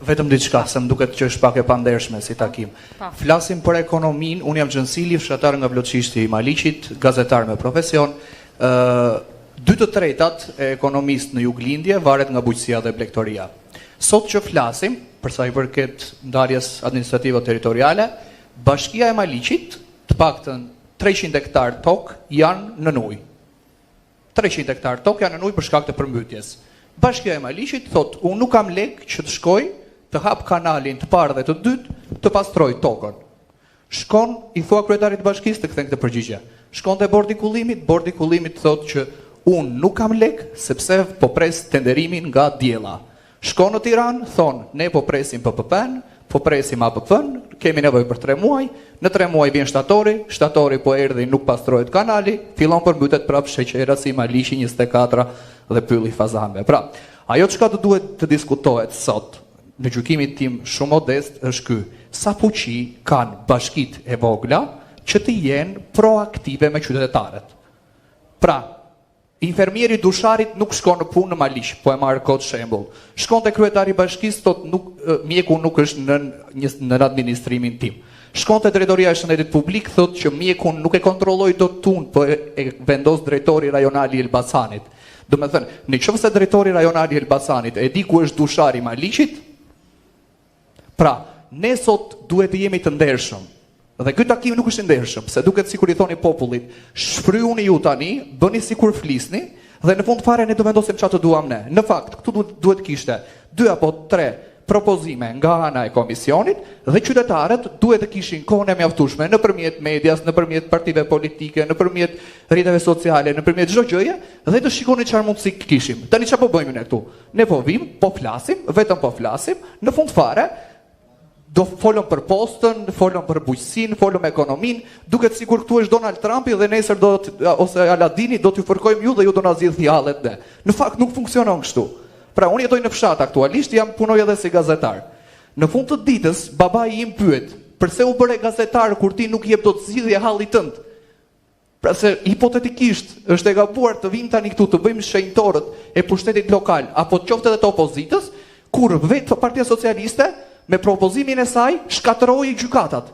Vetëm diçka, se më duket që është pak e pandershme si takim. Flasim për ekonominë, unë jam Gjënsili, fshatar nga Vlotçishti i Maliqit, gazetar me profesion. 2/3 e ekonomisë në Juglindje varet nga bujqësia dhe blegtoria. Sot që flasim, për sa i përket ndarjes administrative territoriale, Bashkia e Maliqit, të paktën 300 hektar tokë janë në ujë. 300 hektar tokë janë në ujë për shkak të përmbytjes. Bashkia e Maliqit thot, unë nuk kam lek që të shkoj të hap kanalin të parë dhe të dytë të pastroj tokën. Shkon, i thua kryetarit të bashkisë të kthen këtë përgjigje. Shkon te bordi i kullimit thot që unë nuk kam lek sepse po pres tenderimin nga diella. Shkon në Tiranë, thon, ne po presim PPP-n, po presim APP-n, kemi nevojë për 3 muaj, në 3 muaj vjen shtatori po erdhi, nuk pastrohet kanali, fillon përmbytet prapë sheqera si Maliqi 24 dhe pylli fazanëve. Pra, ajo çka do duhet të diskutohet sot, në gjykimin tim shumë modest, është ky: sa fuqi kanë bashkitë e vogla që të jenë proaktive me qytetarët. Pra, infermieri dusharit nuk shkon në punë në Maliq, po e marr kot shembull. Shkon te kryetari i bashkisë, thot mjeku nuk është në administrimin tim. Shkon te drejtoria e shëndetit publik, thot që mjeku nuk e kontrolloi dot tun, po e vendos drejtori rajonal i Elbasanit. Do me thënë, nëse drejtori rajonal i Elbasanit e di ku është dushari i Maliqit, pra, ne sot duhet të jemi të ndershëm. Dhe ky takim nuk është i ndershëm, se duket sikur i thoni popullit, shfryuni ju tani, bëni sikur flisni, dhe në fund fare ne do vendosim çfarë të duam ne. Në fakt, këtu duhet kishte 2 apo 3 propozime nga ana e komisionit dhe qytetarët duhet të kishin kohën e mjaftueshme nëpërmjet medias, nëpërmjet partive politike, nëpërmjet rrjeteve sociale, nëpërmjet çdo gjëje dhe të shikonin çfarë mundësi kishim. Tani çfarë po bëjmë ne këtu? Ne po vim, po flasim, vetëm po flasim, në fund fare do folëm për postën, folëm për bujqësinë, folëm ekonominë, duket sikur këtu është Donald Trumpi dhe nesër ose Aladini do t'ju fërkojmë ju dhe ju do na zgjidh fjalët ne. Në fakt nuk funksionon kështu. Pra, unë jetoj në fshat aktualisht, punoj edhe si gazetar. Në fund të ditës, babai im pyet, pse u bëre gazetar kur ti nuk jep dot zgjidhje hallit tënd? Pra se hipotetikisht është e gabuar të vim tani këtu të bëjmë shenjtorët e pushtetit lokal apo qoftë edhe të opozitës, kur vetë Partia Socialiste me propozimin e saj shkatërroi gjykatat.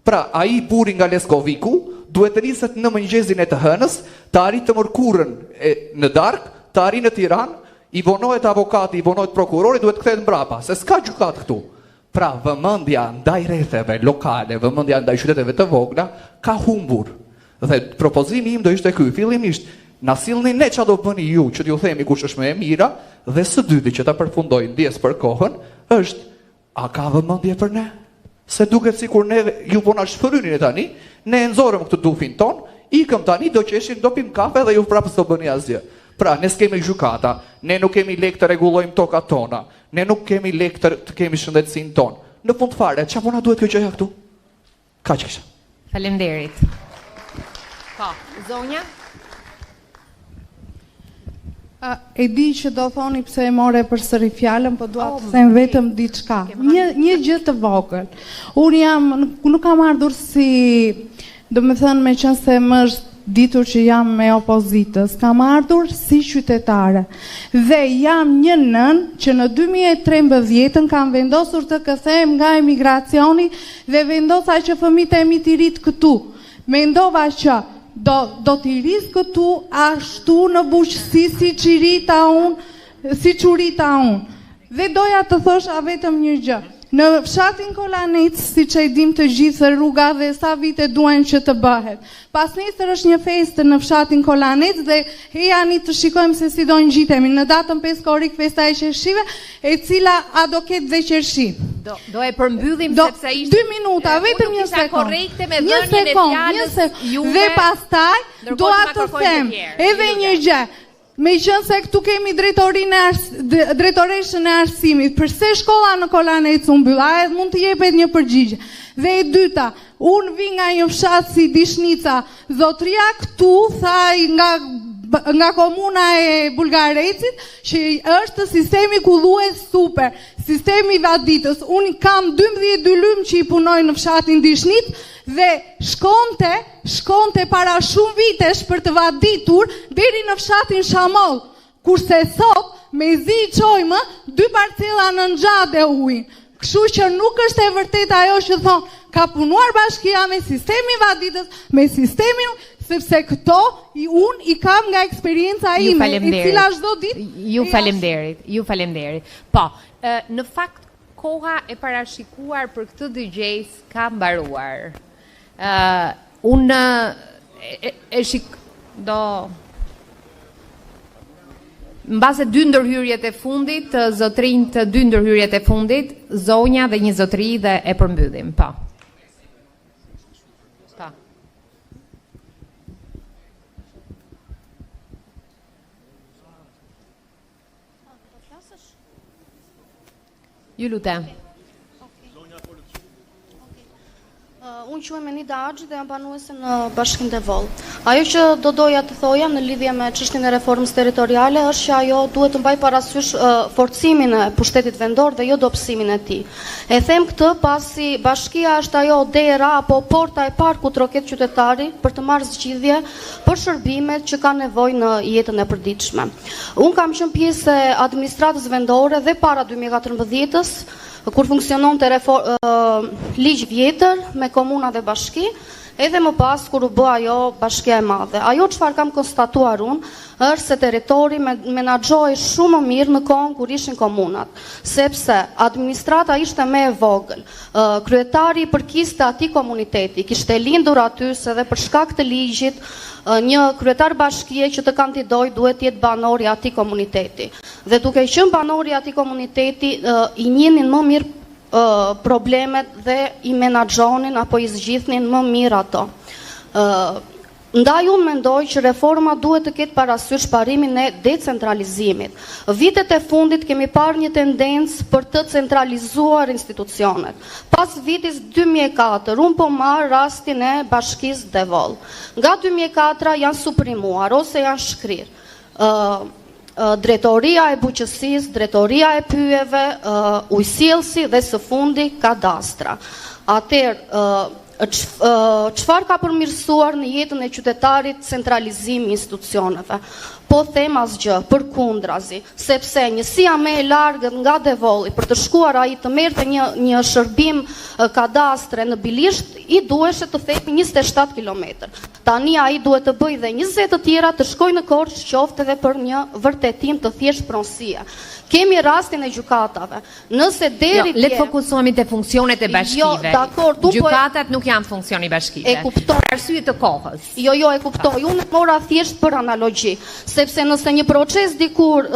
Pra, ai burri nga Leskoviku duhet të niset në mëngjesin e të hënës, të arrijë të mërkurën në darkë, të arrijë në Tiranë, i vonohet avokati, i vonohet prokurori, duhet kthehet mbrapa, se s'ka gjykat këtu. Pra, vëmendja ndaj rretheve lokale, vëmendja ndaj qyteteve të vogla ka humbur. Dhe propozimi im do ishte ky, fillimisht na sillni ne çfarë do bëni ju, që t'ju themi kush është më e mira, dhe së dyti që ta përfundoj ndjes për kohën, është a ka vëmendje për ne? Se duket sikur ne ju po na shfrynin tani, ne e nxorëm këtë dufin ton, ikëm tani, do qeshim, do pim kafe dhe ju prapë s'do bëni asgjë. Pra, ne s'kemi gjykata, ne nuk kemi lek të rregullojmë tokat tona, ne nuk kemi lek të kemi shëndetësinë tonë. Në fund fare, çfarë po na duhet kjo gjëja këtu? Kaq kisha. Faleminderit. Po, zonja? E di që do thoni pse e more përsëri fjalën, po dua të them vetëm diçka. Një gjë të vogël. Unë nuk kam ardhur si, domethënë me qenë se më është ditur që jam me opozitës, kam ardhur si qytetare. Dhe jam një nën që në 2013 kam vendosur të kthehem nga emigracioni dhe vendosa që fëmijët e mi të rit këtu. Mendova që do t'i ris këtu ashtu në bujqësi si qurita unë. Dhe doja të thosha vetëm një gjë. Në fshatin Kolanec, si që e dim të gjithë rruga dhe sa vite duhen që të bëhet. Pas nesër është një festë në fshatin Kolanec dhe jani të shikojmë se si do ngjitemi në datën 5 korrik festa e qershive, e cila a do ketë dhe qershi. Do e përmbyllim sepse ishte 2 minuta, vetëm një sekond. Një sekond. Dhe pastaj dua të them edhe një gjë. Me qënë se këtu kemi drejtoreshën e arsimit, përse shkolla në Kolanec unë mbyll, a edhe mund të jepet një përgjigje. Dhe e dyta, unë vi nga një fshat si Dishnica, zotria këtu, thaj nga komuna e Bullgarecit, që është sistemi kullues super, sistemi vaditës. Unë kam 12 lym që i punoj në fshatin Dishnit, dhe shkonte para shumë vitesh për të vaditur deri në fshatin Shamol, kurse sot me zi i qojmë 2 parcela në nxadë e ujin. Kështu që nuk është e vërtet ajo që thonë, ka punuar bashkia me sistemin vaditës, me sistemin, sepse këto unë i kam nga eksperienca ime, e cila çdo ditë. Ju faleminderit. Po, në fakt koha e parashikuar për këtë dëgjes ka mbaruar. Unë në base 2 ndërhyrjet e fundit, zotrinj të 2 ndërhyrjet e fundit, zonja dhe një zotri dhe e përmbyllim. Po. Po. Ju lutem. Unë quhem Enida Axhi dhe jam banuese në Bashkinë Devol. Ajo që do doja të thoja në lidhje me çështjen e reformës territoriale është që ajo duhet të mbajë parasysh forcimin e pushtetit vendor dhe jo dobësimin e tij. E them këtë pasi bashkia është ajo dera apo porta e parë ku troket qytetari për të marrë zgjidhje për shërbimet që kanë nevojë në jetën e përditshme. Unë kam qenë pjesë e administratës vendore dhe para 2014-s, kur funksionon të ligj vjetër me komuna dhe bashki, edhe më pas kur u bë ajo bashkia e madhe. Ajo çfarë kam konstatuar unë është se territori menaxhohej shumë më mirë në kohën kur ishin komunat, sepse administrata ishte më e vogël. Kryetari i përkiste atij komuniteti, kishte lindur aty se dhe për shkak të ligjit një kryetar bashkie që të kandidoj duhet jetë banori i atij komuniteti. Dhe duke qenë banori i atij komuniteti, i njihnin më mirë problemet dhe i menaxhonin apo i zgjidhnin më mirë ato. Ndaj unë mendoj që reforma duhet të ketë parasysh parimin e decentralizimit. Vitet e fundit kemi parë një tendencë për të centralizuar institucionet. Pas vitit 2004, unë po marr rastin e Bashkisë Devol. Nga 2004 janë suprimuar ose janë shkrirë drejtoria e buqësisë, drejtoria e pyjeve, ujësjellsi dhe së fundi kadastra. Atëherë, çfarë ka përmirësuar në jetën e qytetarit centralizimi i institucioneve? Po them asgjë, përkundrazi, sepse njësia më e largët nga Devolli për të shkuar ai të merrte një shërbim kadastre në Bilisht, i duheshe të thepi 27 km. Tani ai duhet të bëjë dhe 20 të tjera të shkojë në Korçë, qoftë edhe për një vërtetim të thjesht pronësie. Kemi rastin e gjykatave. Nëse deri le të fokusohemi te funksionet e bashkive. Jo, dakord, gjykatat nuk janë funksioni bashkive. E kuptoj. Për arsye të kohës. Jo, e kuptoj. Unë mora thjesht për analogji, sepse nëse një proces dikur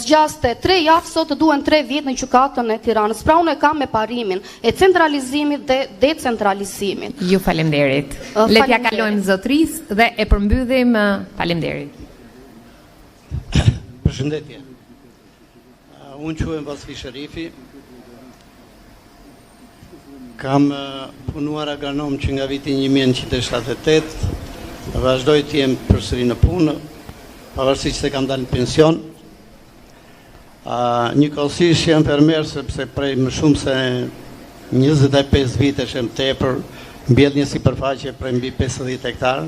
zgjaste 3 javë, sot duhen 3 vjet në gjykatën e Tiranës. Pra unë e kam me parimin e centralizimit dhe decentralizimit. Ju faleminderit. Le t'ja kalojmë zotrisë dhe e përmbyllim. Faleminderit. Përshëndetje. Unë quhem Vasfi Sherifi. Kam punuar agronom që nga viti 1978, vazhdoj të jem përsëri në punë, pavarësisht se kam dalë në pension. Njëkohësisht jam fermer sepse prej më shumë se 25 vitesh jam tepër, mbjell një sipërfaqe prej mbi 50 hektarë,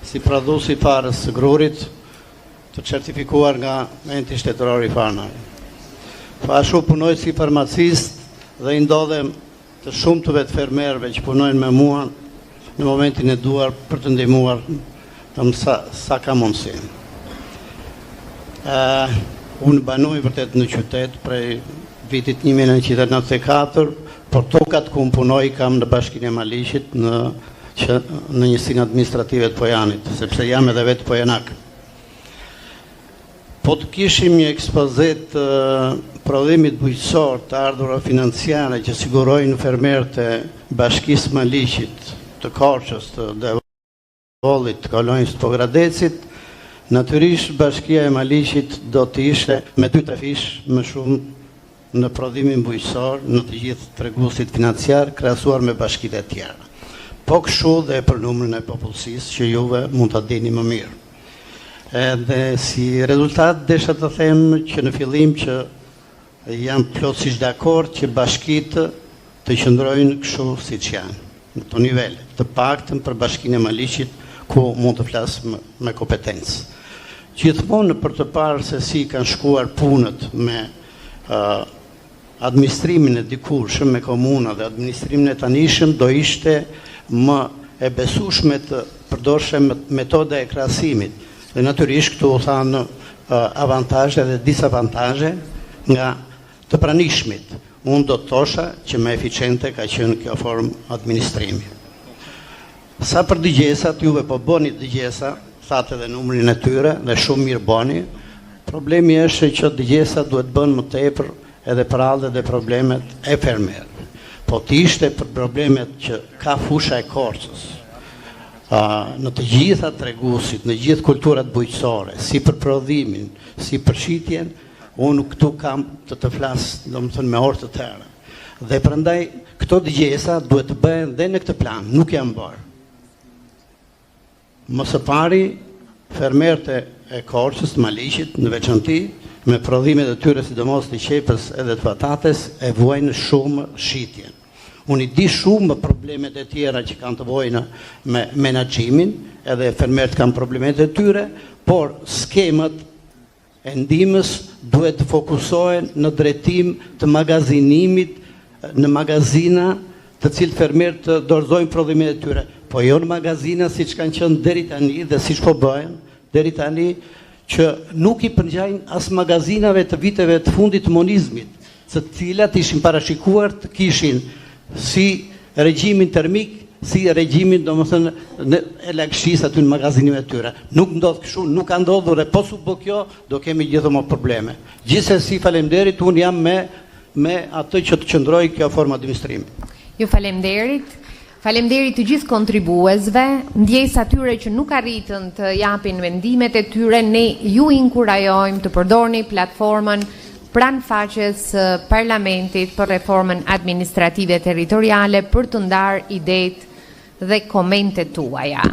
si prodhues i farës së grurit, të certifikuar nga enti shtetëror i farmave. Ashtu punoj si farmacist dhe i ndodhem të shumtëve të fermerëve që punojnë me mua në momentin e duar për të ndihmuar sa ka mundësi. Unë banoj vërtet në qytet prej vitit 1994, por tokat ku unë punoj kam në Bashkinë e Maliqit në njësinë administrative të Pojanit, sepse jam edhe vetë pojanak. Po të kishim një ekspozit prodhimit bujqësor të ardhura financiare që sigurojnë fermerët e Bashkisë Maliqit, të Korçës, të Devollit, të Kolonjës, të Pogradecit, natyrisht Bashkia e Maliqit do të ishte me 2-3 fish më shumë në prodhimin bujqësor në të gjithë treguesit financiar krahasuar me bashkitë e tjera. Po kështu dhe për numrin e popullsisë që juve mund ta dini më mirë. Dhe si rezultat desha të them që në fillim që jam plotësisht dakord që bashkitë të qëndrojnë kështu siç janë, në këto nivele, të paktën për Bashkinë e Maliqit ku mund të flas me kompetencë. gjithmonë për të parë se si kanë shkuar punët me administrimin e dikurshëm, me komuna dhe administrimin e tanishëm, do ishte më e besueshme të përdorshe metoda e krahasimit. Dhe natyrisht këtu u thanë avantazhe dhe disavantazhe nga të pranishmit. Unë do të thosha që më eficiente ka qenë kjo formë administrimi. Sa për dëgjesat, juve po bëni dëgjesa, thatë edhe numrin e tyre dhe shumë mirë bëni. Problemi është që dëgjesat duhet bënë më tepër edhe për radhët dhe problemet e fermerëve. Po të ishte për problemet që ka fusha e Korçës, në të gjitha treguesit, në gjithë kulturat bujqësore, si për prodhimin, si për shitjen, unë këtu kam të flas, domethënë me orë të tëra. Dhe prandaj këto dëgjesa duhet të bëhen dhe në këtë plan, nuk janë bërë. Më së pari, fermerët e Korçës, të Maliqit, në veçanti, me prodhimet e tyre sidomos të qepës edhe të patates, e vuajnë shumë shitjen. Unë i di shumë problemet e tjera që kanë të vojnë me menaxhimin, edhe fermerët kanë problemet e tyre, por skemat e ndihmës duhet të fokusohen në drejtim të magazinimit në magazina të cilët fermerët të dorëzojnë prodhimet e tyre, po jo në magazina siç kanë qenë deri tani dhe siç po bëhen deri tani, që nuk i përngjajnë as magazinave të viteve të fundit të monizmit, të cilat ishin parashikuar të kishin si regjimin termik, si regjimin domethënë e lagëshisë aty në magazinet e tyre. Nuk ndodh kështu, nuk ka ndodhur, e po su bë kjo, do kemi gjithmonë probleme. Gjithsesi faleminderit, unë jam me atë që të qëndroj kjo formë administrimi. Ju faleminderit. Faleminderit të gjithë kontribuesve, ndjes atyre që nuk arritën të japin mendimet e tyre, ne ju inkurajojmë të përdorni platformën pranë faqes parlamentit për reformën administrative territoriale për të ndarë idetë dhe komentet tuaja.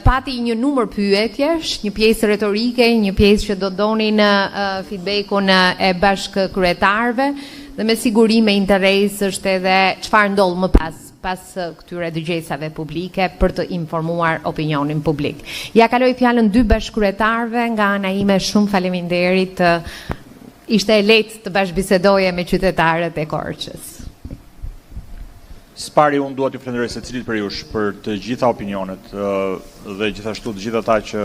Pati një numër pyetjesh, një pjesë retorike, një pjesë që do donin feedbackun e bashkëkryetarëve dhe me siguri me interes është edhe çfarë ndodh më pas këtyre dëgjesave publike për të informuar opinionin publik. Ja kaloj fjalën dy bashkëkryetarëve, nga ana ime shumë faleminderit. Ishte e lehtë të bashkëbisedoje me qytetarët e Korçës. Së pari, unë dua t'ju falenderoj secilit për jush për të gjitha opinionet dhe gjithashtu të gjitha ata që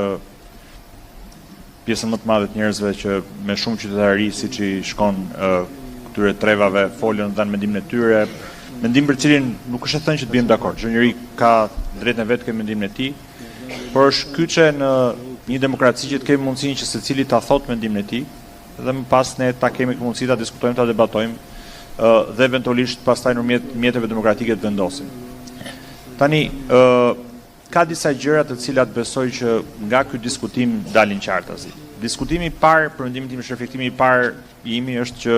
pjesën më të madhe të njerëzve që me shumë qytetari siç i shkon këtyre trevave folën dhe në mendimin e tyre, mendim për cilin nuk është e thënë që të bien dakord. Çdo njeri ka drejtën e vet të mendimin e tij, por është kyçe në një demokraci që të kemi mundësinë që secili ta thotë mendimin e tij dhe më pas ne ta kemi mundësi ta diskutojmë, ta debatojmë dhe eventualisht pastaj nëpërmjet mjeteve demokratike të vendosim. Tani ka disa gjëra të cilat besoj që nga ky diskutim dalin qartazi. Diskutimi i parë, për mendimin tim, reflektimi i parë imi është që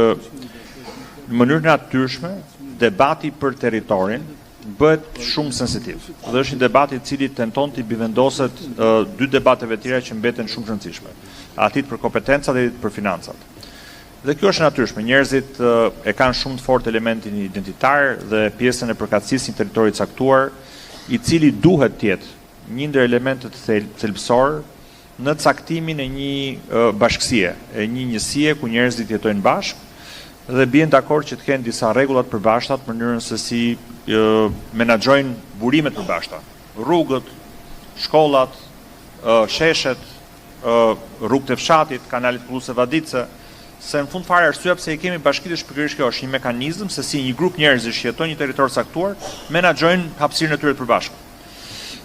në mënyrë natyrshme debati për territorin bëhet shumë sensitiv. Dhe është një debat i cili tenton të bivendoset dy debateve tjera që mbeten shumë të rëndësishme. Atit për kompetencat dhe për financat. Dhe kjo është natyrshme. Njerëzit e kanë shumë të fortë elementin identitar dhe pjesën e përkatësisë një territori të caktuar, i cili duhet të jetë një ndër elementet thelbësor në caktimin e një bashkësie, e një njësie ku njerëzit jetojnë bashkë dhe bien dakord që të kenë disa rregulla të përbashkëta në mënyrën se si menaxhojnë burimet të përbashkëta. Rrugët, shkollat, sheshet, rrugët e fshatit, kanalet Pulluse Vadice, se në fund fare arsyeja pse i kemi bashkitë shpërkërisht kjo është një mekanizëm se si një grup njerëzish që jetojnë një territor caktuar menaxhojnë hapësirën e tyre të përbashkët.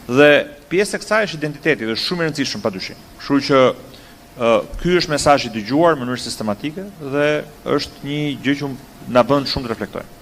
Dhe pjesë e kësaj është identiteti dhe shumë e rëndësishëm padyshim. Kështu që ky është mesazhi i dëgjuar në mënyrë sistematike dhe është një gjë që na bën shumë të reflektojmë.